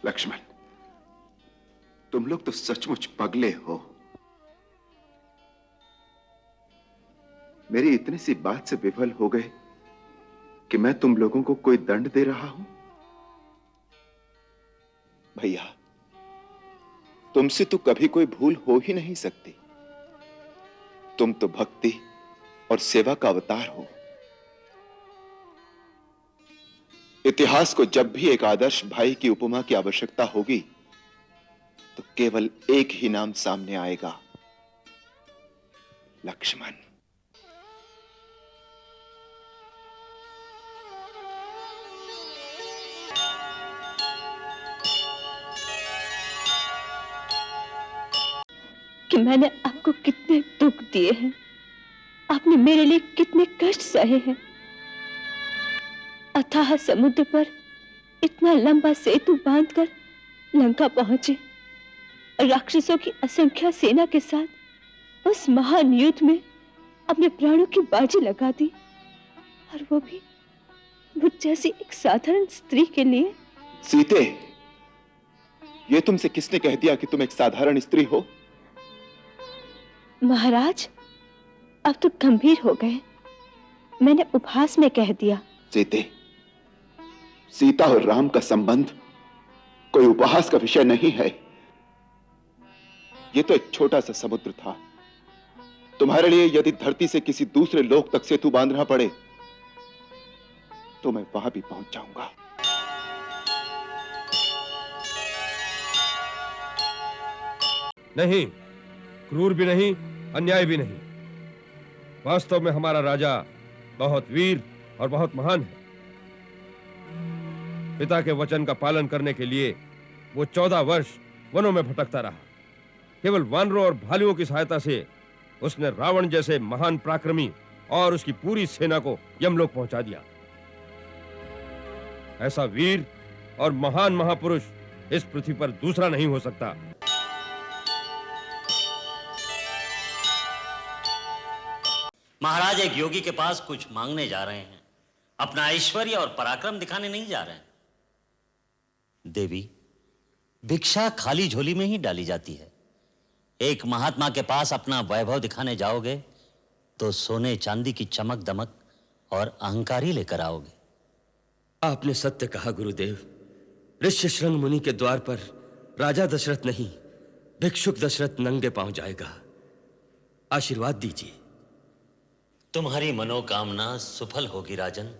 लक्ष्मण, तुम लोग तो सचमुच पगले हो। मेरी इतनी सी बात से विफल हो गए कि मैं तुम लोगों को कोई दंड दे रहा हूं। भैया, तुमसे तो कभी कोई भूल हो ही नहीं सकती। तुम तो भक्ति और सेवा का अवतार हो। इतिहास को जब भी एक आदर्श भाई की उपमा की आवश्यकता होगी तो केवल एक ही नाम सामने आएगा, लक्ष्मण। कि मैंने आपको कितने दुख दिए हैं, आपने मेरे लिए कितने कष्ट सहे हैं। अथाह समुद्र पर इतना लंबा सेतु बांधकर लंका पहुंचे, राक्षसों की असंख्य सेना के साथ उस महान युद्ध में अपने प्राणों की बाजी लगा दी, और वो भी मुझ जैसी एक साधारण स्त्री के लिए। सीते, ये तुमसे किसने कह दिया कि तुम एक साधारण स्त्री हो? महाराज, अब तो गंभीर हो गए। मैंने उपहास में कह दिया। सीते, सीता और राम का संबंध कोई उपहास का विषय नहीं है। यह तो एक छोटा सा समुद्र था। तुम्हारे लिए यदि धरती से किसी दूसरे लोक तक सेतु बांधना पड़े तो मैं वहां भी पहुंच जाऊंगा। नहीं, क्रूर भी नहीं, अन्याय भी नहीं। वास्तव में हमारा राजा बहुत वीर और बहुत महान है। पिता के वचन का पालन करने के लिए वो 14 वर्ष वनों में भटकता रहा। केवल वानरों और भालुओं की सहायता से उसने रावण जैसे महान पराक्रमी और उसकी पूरी सेना को यमलोक पहुंचा दिया। ऐसा वीर और महान महापुरुष इस पृथ्वी पर दूसरा नहीं हो सकता। महाराज एक योगी के पास कुछ मांगने जा रहे हैं, अपना ऐश्वर्य और पराक्रम दिखाने नहीं जा रहे हैं। देवी, भिक्षा खाली झोली में ही डाली जाती है। एक महात्मा के पास अपना वैभव दिखाने जाओगे तो सोने चांदी की चमक दमक और अहंकार ही लेकर आओगे। आपने सत्य कहा गुरुदेव। ऋष्यशृंग मुनि के द्वार पर राजा दशरथ नहीं, भिक्षुक दशरथ नंगे पांव जाएगा। आशीर्वाद दीजिए। तुम्हारी मनोकामना सफल होगी राजन।